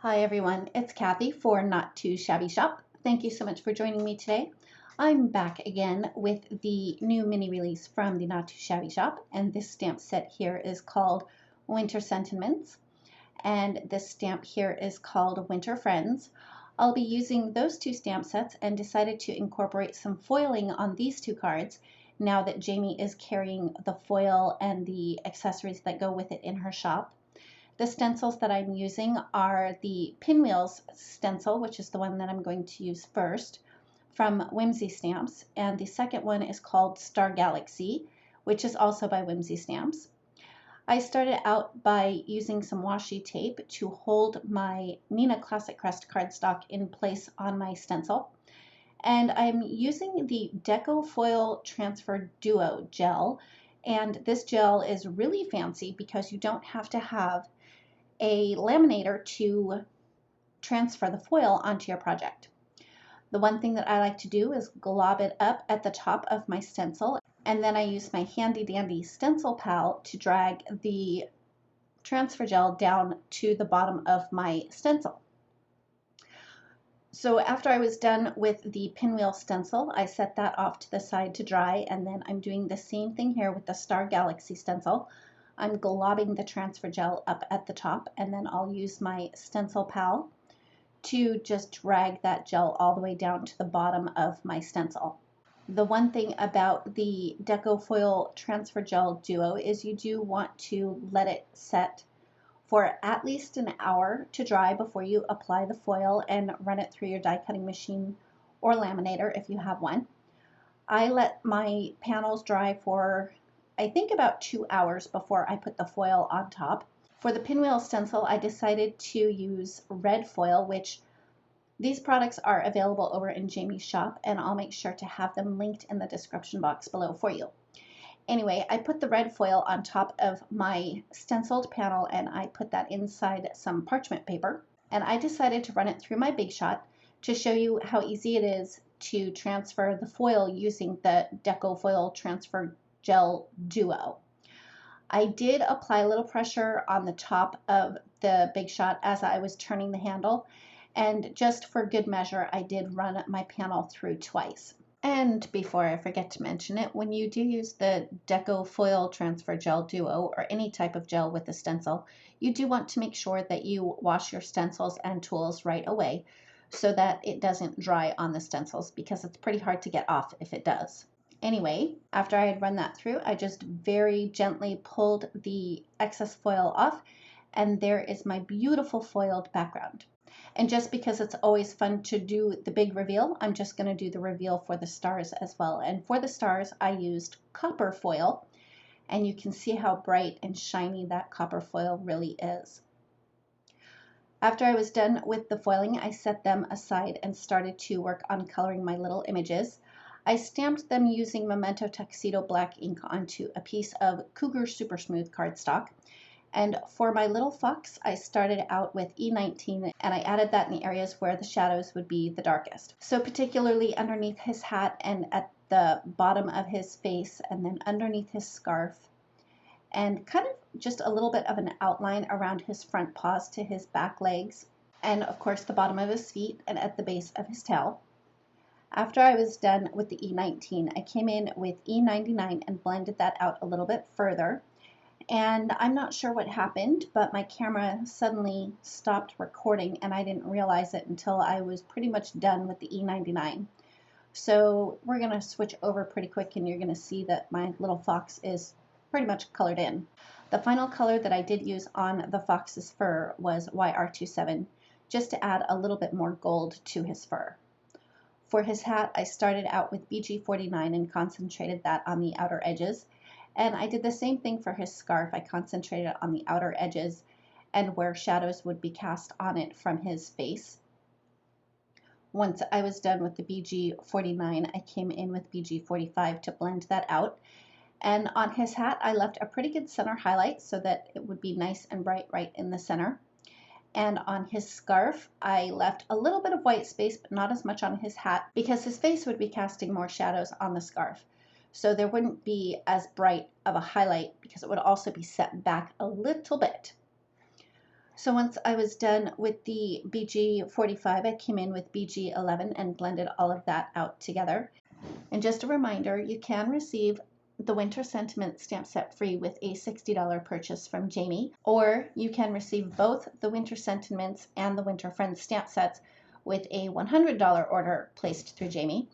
Hi everyone, it's Kathy for Not Too Shabby Shop. Thank you so much for joining me today. I'm back again with the new mini release from the Not Too Shabby Shop, and this stamp set here is called Winter Sentiments, and this stamp here is called Winter Friends. I'll be using those two stamp sets and decided to incorporate some foiling on these two cards now that Jamie is carrying the foil and the accessories that go with it in her shop. The stencils that I'm using are the Pinwheels stencil, which is the one that I'm going to use first, from Whimsy Stamps, and the second one is called Star Galaxy, which is also by Whimsy Stamps. I started out by using some washi tape to hold my Neenah Classic Crest cardstock in place on my stencil, and I'm using the Deco Foil Transfer Duo gel, and this gel is really fancy because you don't have to have a laminator to transfer the foil onto your project. The one thing that I like to do is glob it up at the top of my stencil, and then I use my handy dandy Stencil Pal to drag the transfer gel down to the bottom of my stencil. So after I was done with the pinwheel stencil, I set that off to the side to dry, and then I'm doing the same thing here with the Star Galaxy stencil. I'm globbing the transfer gel up at the top, and then I'll use my Stencil Pal to just drag that gel all the way down to the bottom of my stencil. The one thing about the Deco Foil Transfer Gel Duo is you do want to let it set for at least an hour to dry before you apply the foil and run it through your die cutting machine or laminator if you have one. I let my panels dry for I think about 2 hours before I put the foil on top. For the pinwheel stencil, I decided to use red foil, which these products are available over in Jamie's shop, and I'll make sure to have them linked in the description box below for you. Anyway, I put the red foil on top of my stenciled panel, and I put that inside some parchment paper, and I decided to run it through my Big Shot to show you how easy it is to transfer the foil using the Deco Foil Transfer Gel Duo. I did apply a little pressure on the top of the Big Shot as I was turning the handle, and just for good measure I did run my panel through twice. And before I forget to mention it, when you do use the Deco Foil Transfer Gel Duo or any type of gel with the stencil, you do want to make sure that you wash your stencils and tools right away so that it doesn't dry on the stencils, because it's pretty hard to get off if it does. Anyway, after I had run that through, I just very gently pulled the excess foil off, and there is my beautiful foiled background. And just because it's always fun to do the big reveal, I'm just going to do the reveal for the stars as well. And for the stars, I used copper foil, and you can see how bright and shiny that copper foil really is. After I was done with the foiling, I set them aside and started to work on coloring my little images. I stamped them using Memento Tuxedo black ink onto a piece of Cougar Super Smooth cardstock. And for my little fox, I started out with E19, and I added that in the areas where the shadows would be the darkest. So particularly underneath his hat and at the bottom of his face, and then underneath his scarf, and kind of just a little bit of an outline around his front paws to his back legs, and of course the bottom of his feet and at the base of his tail. After I was done with the E19, I came in with E99 and blended that out a little bit further. And I'm not sure what happened, but my camera suddenly stopped recording, and I didn't realize it until I was pretty much done with the E99. So we're going to switch over pretty quick, and you're going to see that my little fox is pretty much colored in. The final color that I did use on the fox's fur was YR27, just to add a little bit more gold to his fur. For his hat, I started out with BG49 and concentrated that on the outer edges. And I did the same thing for his scarf. I concentrated on the outer edges and where shadows would be cast on it from his face. Once I was done with the BG49, I came in with BG45 to blend that out. And on his hat, I left a pretty good center highlight so that it would be nice and bright right in the center. And on his scarf, I left a little bit of white space, but not as much on his hat, because his face would be casting more shadows on the scarf. So there wouldn't be as bright of a highlight, because it would also be set back a little bit. So once I was done with the BG45, I came in with BG11 and blended all of that out together. And just a reminder, you can receive the Winter Sentiment stamp set free with a $60 purchase from Jamie, or you can receive both the Winter Sentiments and the Winter Friends stamp sets with a $100 order placed through Jamie.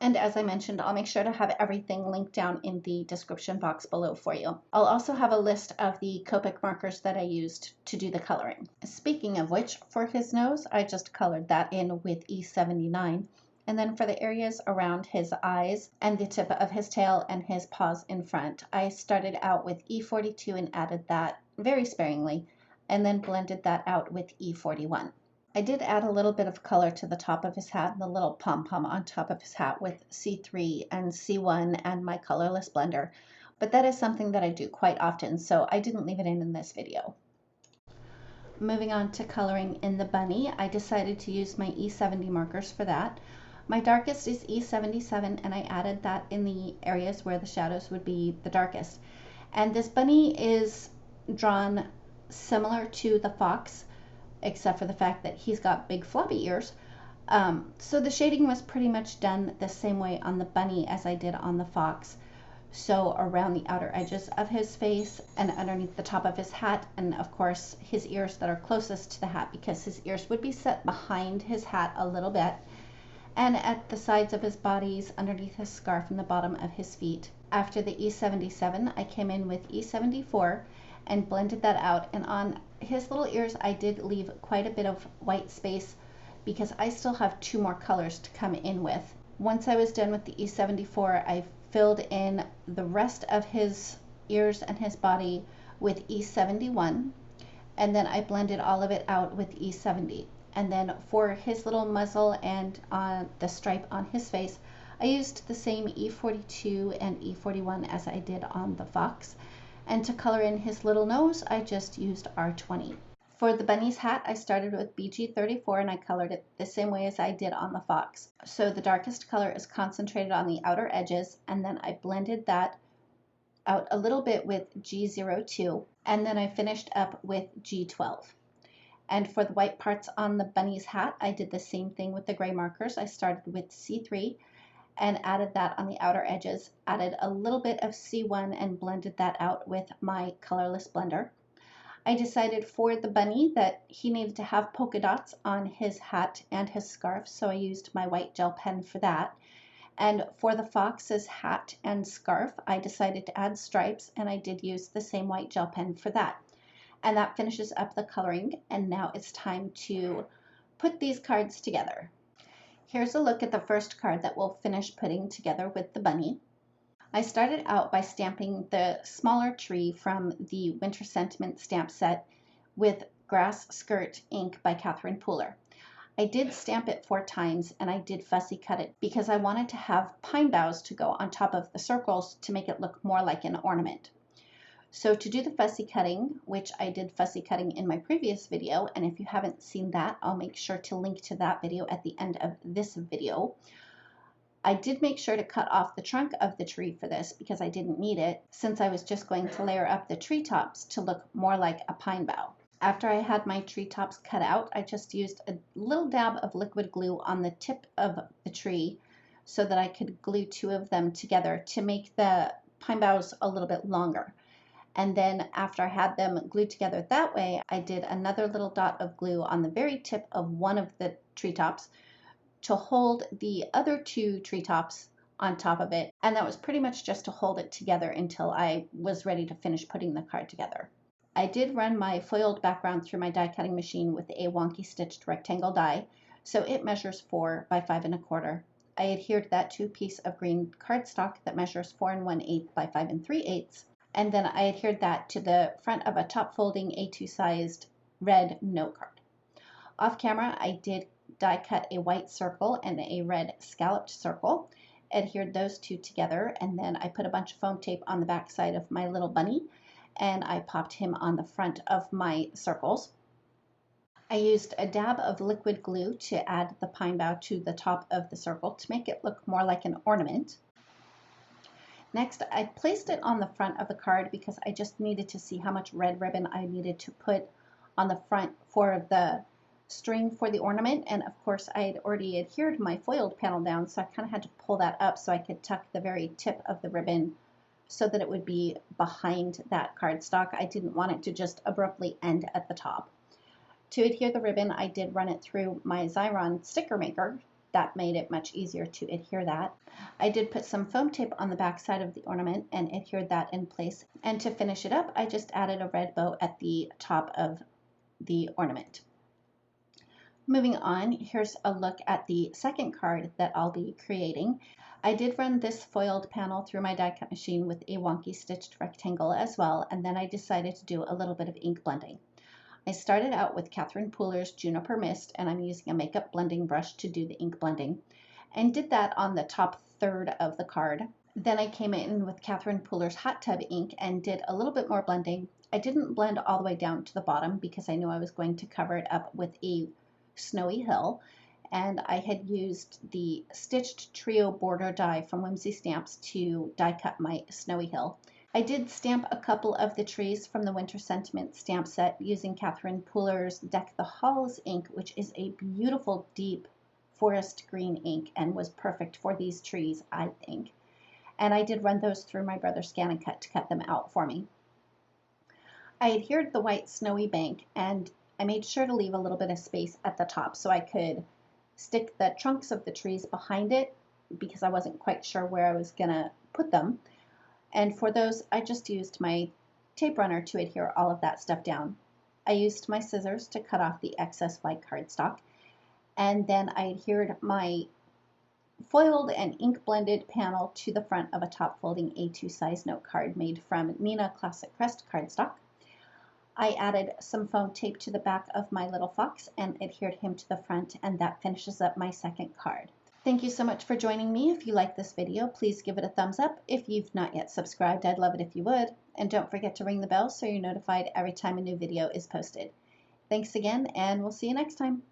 And as I mentioned, I'll make sure to have everything linked down in the description box below for you. I'll also have a list of the Copic markers that I used to do the coloring. Speaking of which, for his nose, I just colored that in with E79. And then for the areas around his eyes and the tip of his tail and his paws in front, I started out with E42 and added that very sparingly, and then blended that out with E41. I did add a little bit of color to the top of his hat and the little pom-pom on top of his hat with C3 and C1 and my colorless blender, but that is something that I do quite often, so I didn't leave it in this video. Moving on to coloring in the bunny, I decided to use my E70 markers for that. My darkest is E77, and I added that in the areas where the shadows would be the darkest. And this bunny is drawn similar to the fox, except for the fact that he's got big floppy ears. So the shading was pretty much done the same way on the bunny as I did on the fox. So around the outer edges of his face and underneath the top of his hat, and of course his ears that are closest to the hat, because his ears would be set behind his hat a little bit, and at the sides of his bodies, underneath his scarf, and the bottom of his feet. After the E77, I came in with E74 and blended that out, and on his little ears I did leave quite a bit of white space because I still have two more colors to come in with. Once I was done with the E74, I filled in the rest of his ears and his body with E71, and then I blended all of it out with E70. And then for his little muzzle and the stripe on his face, I used the same E42 and E41 as I did on the fox. And to color in his little nose, I just used R20. For the bunny's hat, I started with BG34 and I colored it the same way as I did on the fox. So the darkest color is concentrated on the outer edges, and then I blended that out a little bit with G02, and then I finished up with G12. And for the white parts on the bunny's hat, I did the same thing with the gray markers. I started with C3 and added that on the outer edges, added a little bit of C1 and blended that out with my colorless blender. I decided for the bunny that he needed to have polka dots on his hat and his scarf, so I used my white gel pen for that. And for the fox's hat and scarf, I decided to add stripes, and I did use the same white gel pen for that. And that finishes up the coloring, and now it's time to put these cards together. Here's a look at the first card that we'll finish putting together with the bunny. I started out by stamping the smaller tree from the Winter Sentiment stamp set with Grass Skirt ink by Catherine Pooler. I did stamp it 4 times, and I did fussy cut it because I wanted to have pine boughs to go on top of the circles to make it look more like an ornament. So to do the fussy cutting, which I did fussy cutting in my previous video, and if you haven't seen that, I'll make sure to link to that video at the end of this video. I did make sure to cut off the trunk of the tree for this because I didn't need it, since I was just going to layer up the treetops to look more like a pine bough. After I had my treetops cut out, I just used a little dab of liquid glue on the tip of the tree so that I could glue 2 of them together to make the pine boughs a little bit longer. And then after I had them glued together that way, I did another little dot of glue on the very tip of one of the treetops to hold the other 2 treetops on top of it. And that was pretty much just to hold it together until I was ready to finish putting the card together. I did run my foiled background through my die cutting machine with a Wonky stitched rectangle die, so it measures 4 by 5 1/4. I adhered that to a piece of green cardstock that measures 4 1/8 by 5 3/8, and then I adhered that to the front of a top folding A2 sized red note card. Off camera, I did die cut a white circle and a red scalloped circle, adhered those 2 together, and then I put a bunch of foam tape on the back side of my little bunny, and I popped him on the front of my circles. I used a dab of liquid glue to add the pine bough to the top of the circle to make it look more like an ornament. Next, I placed it on the front of the card because I just needed to see how much red ribbon I needed to put on the front for the string for the ornament, and of course I had already adhered my foiled panel down, so I kind of had to pull that up so I could tuck the very tip of the ribbon so that it would be behind that cardstock. I didn't want it to just abruptly end at the top. To adhere the ribbon, I did run it through my Xyron sticker maker. That made it much easier to adhere that. I did put some foam tape on the back side of the ornament and adhered that in place. And to finish it up, I just added a red bow at the top of the ornament. Moving on, here's a look at the second card that I'll be creating. I did run this foiled panel through my die cut machine with a Wonky stitched rectangle as well, and then I decided to do a little bit of ink blending. I started out with Catherine Pooler's Juniper Mist, and I'm using a makeup blending brush to do the ink blending, and did that on the top third of the card. Then I came in with Catherine Pooler's Hot Tub ink and did a little bit more blending. I didn't blend all the way down to the bottom because I knew I was going to cover it up with a snowy hill, and I had used the stitched trio border die from Whimsy Stamps to die cut my snowy hill. I did stamp a couple of the trees from the Winter Sentiment stamp set using Catherine Pooler's Deck the Halls ink, which is a beautiful deep forest green ink and was perfect for these trees, I think. And I did run those through my brother's Scan and Cut to cut them out for me. I adhered the white snowy bank, and I made sure to leave a little bit of space at the top so I could stick the trunks of the trees behind it because I wasn't quite sure where I was gonna put them. And for those, I just used my tape runner to adhere all of that stuff down. I used my scissors to cut off the excess white cardstock, and then I adhered my foiled and ink blended panel to the front of a top folding A2 size note card made from Neenah Classic Crest cardstock. I added some foam tape to the back of my little fox and adhered him to the front, and that finishes up my second card. Thank you so much for joining me. If you like this video, please give it a thumbs up. If you've not yet subscribed, I'd love it if you would. And don't forget to ring the bell so you're notified every time a new video is posted. Thanks again, and we'll see you next time.